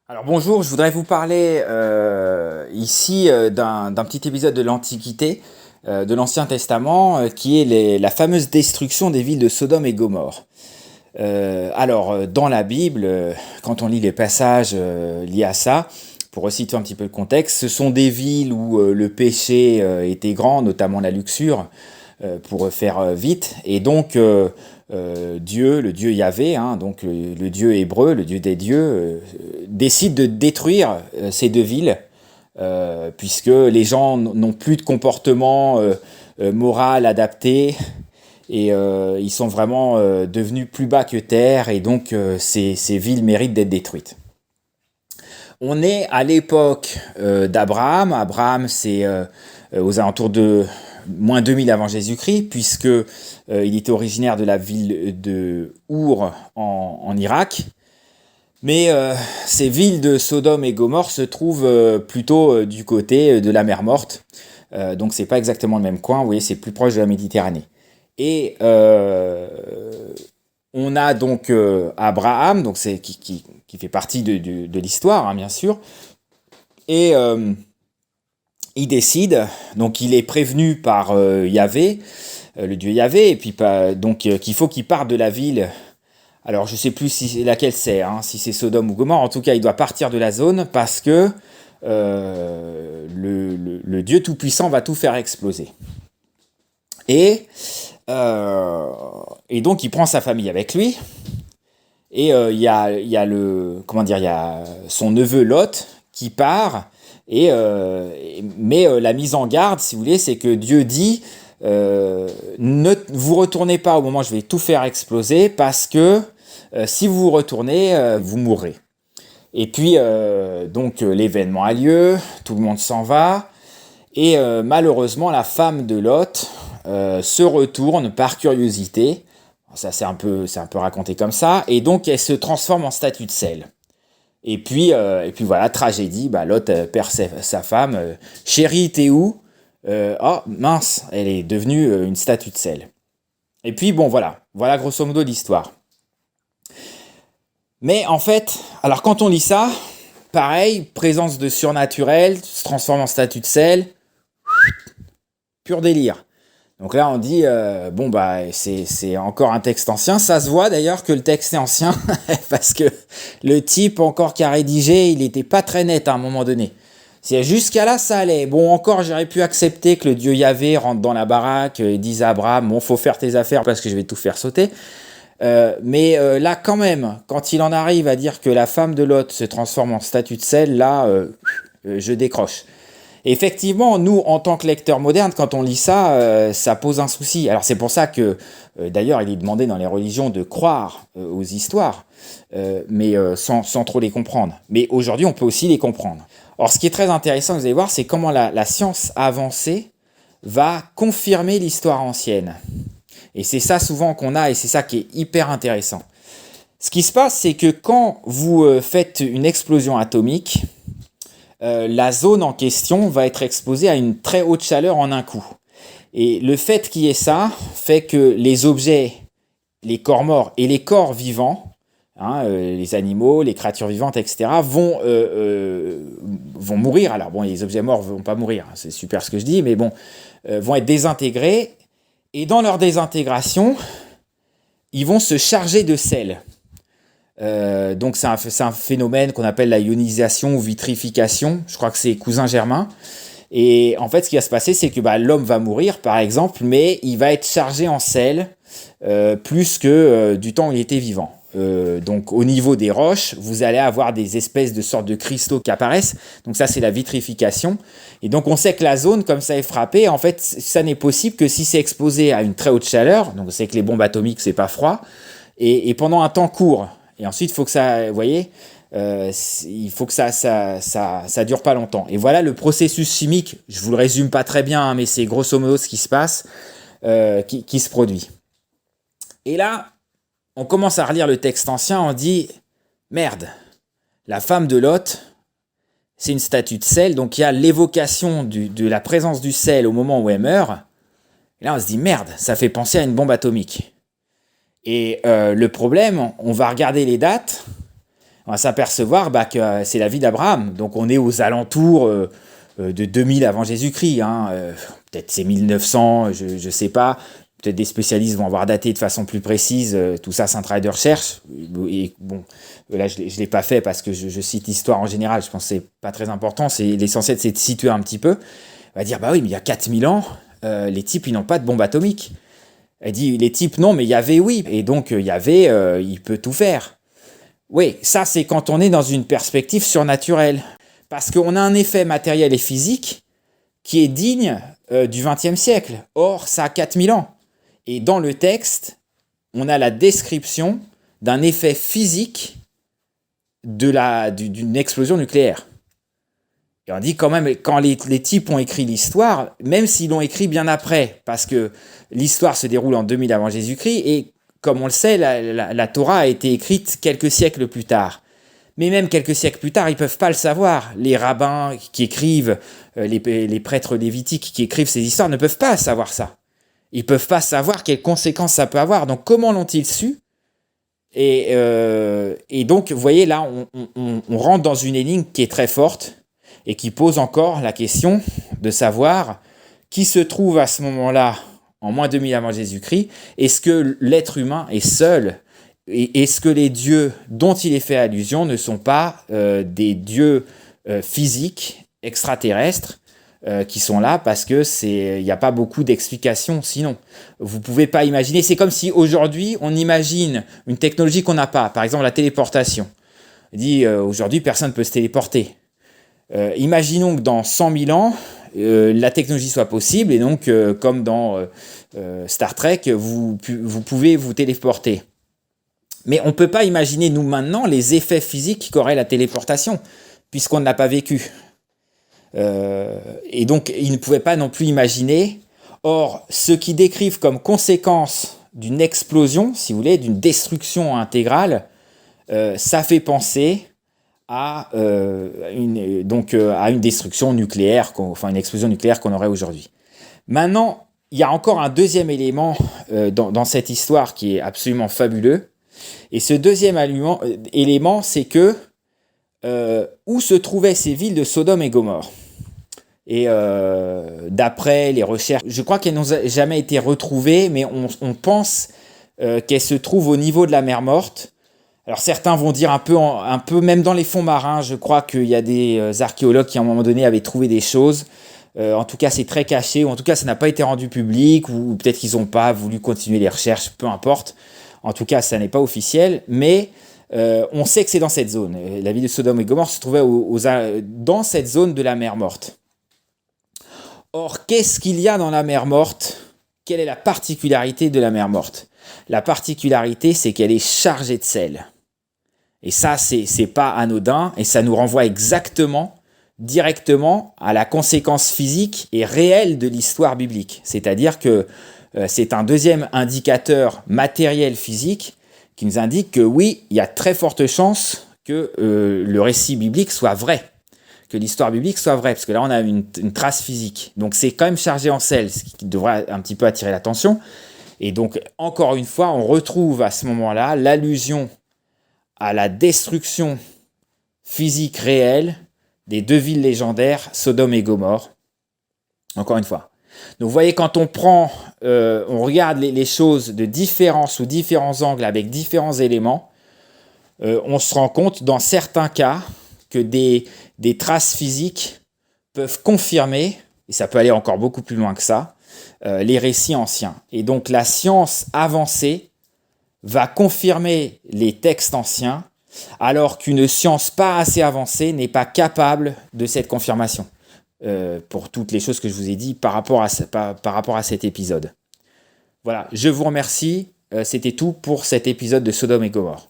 Alors bonjour, je voudrais vous parler ici d'un petit épisode de l'Antiquité, de l'Ancien Testament, qui est la fameuse destruction des villes de Sodome et Gomorrhe. Dans la Bible, quand on lit les passages liés à ça, pour resituer un petit peu le contexte, ce sont des villes où le péché était grand, notamment la luxure, pour faire vite, et donc Dieu, le Dieu Yahvé, hein, donc le Dieu hébreu, le Dieu des dieux, décide de détruire ces deux villes, puisque les gens n'ont plus de comportement moral adapté, et ils sont vraiment devenus plus bas que terre, et donc ces villes méritent d'être détruites. On est à l'époque d'Abraham. Abraham, c'est aux alentours de moins 2000 avant Jésus-Christ, puisque il était originaire de la ville de Our en Irak. Mais ces villes de Sodome et Gomorrhe se trouvent plutôt du côté de la mer Morte. Donc c'est pas exactement le même coin, vous voyez, c'est plus proche de la Méditerranée. Et on a donc Abraham, donc qui fait partie de l'histoire, hein, bien sûr. Et il décide, donc il est prévenu par Yahvé, le dieu Yahvé, et puis qu'il faut qu'il parte de la ville. Alors je ne sais plus laquelle c'est, hein, si c'est Sodome ou Gomorrhe, en tout cas il doit partir de la zone parce que le Dieu Tout-Puissant va tout faire exploser. Et donc il prend sa famille avec lui, et il y a son neveu Lot qui part. Mais la mise en garde, si vous voulez, c'est que Dieu dit ne vous retournez pas au moment où je vais tout faire exploser, parce que si vous vous retournez, vous mourrez. Et puis donc l'événement a lieu, tout le monde s'en va, et malheureusement la femme de Lot se retourne par curiosité. Ça c'est un peu raconté comme ça, et donc elle se transforme en statue de sel. Et puis voilà, tragédie, Lot perd sa femme. Chérie, t'es où? Oh, mince, elle est devenue une statue de sel. Et puis bon, voilà grosso modo l'histoire. Mais en fait, alors quand on lit ça, pareil, présence de surnaturel, se transforme en statue de sel, pur délire. Donc là, on dit, c'est encore un texte ancien. Ça se voit d'ailleurs que le texte est ancien, parce que le type encore qui a rédigé, il n'était pas très net à un moment donné. Jusqu'à là, ça allait. Bon, encore, j'aurais pu accepter que le dieu Yahvé rentre dans la baraque et dise à Abraham, bon, faut faire tes affaires parce que je vais tout faire sauter. Mais là, quand même, quand il en arrive à dire que la femme de Lot se transforme en statue de sel, là, je décroche. Effectivement, nous, en tant que lecteurs modernes, quand on lit ça, ça pose un souci. Alors c'est pour ça que, d'ailleurs, il est demandé dans les religions de croire aux histoires, mais sans trop les comprendre. Mais aujourd'hui, on peut aussi les comprendre. Or, ce qui est très intéressant, vous allez voir, c'est comment la science avancée va confirmer l'histoire ancienne. Et c'est ça souvent qu'on a, et c'est ça qui est hyper intéressant. Ce qui se passe, c'est que quand vous faites une explosion atomique, la zone en question va être exposée à une très haute chaleur en un coup. Et le fait qu'il y ait ça fait que les objets, les corps morts et les corps vivants, hein, les animaux, les créatures vivantes, etc., vont mourir. Alors bon, les objets morts ne vont pas mourir, hein, c'est super ce que je dis, mais bon, vont être désintégrés. Et dans leur désintégration, ils vont se charger de sel. Donc c'est un phénomène qu'on appelle la ionisation ou vitrification. Je crois que c'est cousin germain. Et en fait, ce qui va se passer, c'est que l'homme va mourir, par exemple, mais il va être chargé en sel plus que du temps où il était vivant. Donc au niveau des roches, vous allez avoir des espèces de sortes de cristaux qui apparaissent. Donc ça, c'est la vitrification. Et donc on sait que la zone, comme ça, est frappée. En fait, ça n'est possible que si c'est exposé à une très haute chaleur. Donc on sait que les bombes atomiques, c'est pas froid. Et pendant un temps court. Et ensuite, il faut que ça, vous voyez, il faut que ça dure pas longtemps. Et voilà le processus chimique. Je vous le résume pas très bien, hein, mais c'est grosso modo ce qui se passe, qui se produit. Et là, on commence à relire le texte ancien, on dit merde, la femme de Lot, c'est une statue de sel, donc il y a l'évocation de la présence du sel au moment où elle meurt. Et là, on se dit merde, ça fait penser à une bombe atomique. Et le problème, on va regarder les dates. on va s'apercevoir que c'est la vie d'Abraham. Donc on est aux alentours de 2000 avant Jésus-Christ. Peut-être c'est 1900, je ne sais pas. Peut-être des spécialistes vont avoir daté de façon plus précise. Tout ça, c'est un travail de recherche. Et bon, là, je ne l'ai pas fait parce que je cite l'histoire en général. Je pense que ce n'est pas très important. L'essentiel, c'est de situer un petit peu. On va dire, bah oui, mais il y a 4000 ans, les types, ils n'ont pas de bombe atomique. Elle dit, les types, non, mais Yahvé, oui. Et donc, Yahvé, il peut tout faire. Oui, ça, c'est quand on est dans une perspective surnaturelle. Parce qu'on a un effet matériel et physique qui est digne du XXe siècle. Or, ça a 4000 ans. Et dans le texte, on a la description d'un effet physique d'une explosion nucléaire. Et on dit quand même, quand les types ont écrit l'histoire, même s'ils l'ont écrit bien après, parce que l'histoire se déroule en 2000 avant Jésus-Christ, et comme on le sait, la Torah a été écrite quelques siècles plus tard. Mais même quelques siècles plus tard, ils ne peuvent pas le savoir. Les rabbins qui écrivent, les prêtres lévitiques qui écrivent ces histoires ne peuvent pas savoir ça. Ils ne peuvent pas savoir quelles conséquences ça peut avoir. Donc comment l'ont-ils su ? Et donc, vous voyez, là, on rentre dans une énigme qui est très forte, et qui pose encore la question de savoir qui se trouve à ce moment-là, en moins 2000 avant Jésus-Christ. Est-ce que l'être humain est seul ? Et est-ce que les dieux dont il est fait allusion ne sont pas des dieux physiques, extraterrestres, qui sont là parce qu'il n'y a pas beaucoup d'explications sinon. Vous ne pouvez pas imaginer. C'est comme si aujourd'hui, on imagine une technologie qu'on n'a pas. Par exemple, la téléportation. On dit aujourd'hui, personne ne peut se téléporter. Imaginons que dans 100 000 ans, la technologie soit possible et donc, comme dans Star Trek, vous pouvez vous téléporter. Mais on ne peut pas imaginer, nous, maintenant, les effets physiques qu'aurait la téléportation, puisqu'on ne l'a pas vécu. Et donc, ils ne pouvaient pas non plus imaginer. Or, ceux qui décrivent comme conséquence d'une explosion, si vous voulez, d'une destruction intégrale, ça fait penser à une destruction nucléaire, une explosion nucléaire qu'on aurait aujourd'hui. Maintenant, il y a encore un deuxième élément dans cette histoire qui est absolument fabuleux. Et ce deuxième élément, c'est que où se trouvaient ces villes de Sodome et Gomorrhe. Et d'après les recherches, je crois qu'elles n'ont jamais été retrouvées, mais on pense qu'elles se trouvent au niveau de la mer Morte. Alors certains vont dire un peu même dans les fonds marins, je crois qu'il y a des archéologues qui à un moment donné avaient trouvé des choses. En tout cas, c'est très caché, ou en tout cas, ça n'a pas été rendu public, ou peut-être qu'ils n'ont pas voulu continuer les recherches, peu importe. En tout cas, ça n'est pas officiel, mais on sait que c'est dans cette zone. La ville de Sodome et Gomorrhe se trouvait dans cette zone de la mer Morte. Or, qu'est-ce qu'il y a dans la mer Morte ? Quelle est la particularité de la mer Morte ? La particularité, c'est qu'elle est chargée de sel. Et ça, c'est pas anodin, et ça nous renvoie directement à la conséquence physique et réelle de l'histoire biblique. C'est-à-dire que c'est un deuxième indicateur matériel physique qui nous indique que oui, il y a très forte chance que le récit biblique soit vrai, que l'histoire biblique soit vraie, parce que là, on a une trace physique. Donc, c'est quand même chargé en sel, ce qui devrait un petit peu attirer l'attention. Et donc, encore une fois, on retrouve à ce moment-là l'allusion à la destruction physique réelle des deux villes légendaires, Sodome et Gomorrhe. Encore une fois. Donc, vous voyez, quand on regarde les choses sous différents angles, avec différents éléments, on se rend compte, dans certains cas, que des traces physiques peuvent confirmer, et ça peut aller encore beaucoup plus loin que ça, les récits anciens. Et donc, la science avancée va confirmer les textes anciens, alors qu'une science pas assez avancée n'est pas capable de cette confirmation, pour toutes les choses que je vous ai dit par rapport à cet épisode. Voilà, je vous remercie. C'était tout pour cet épisode de Sodome et Gomorrhe.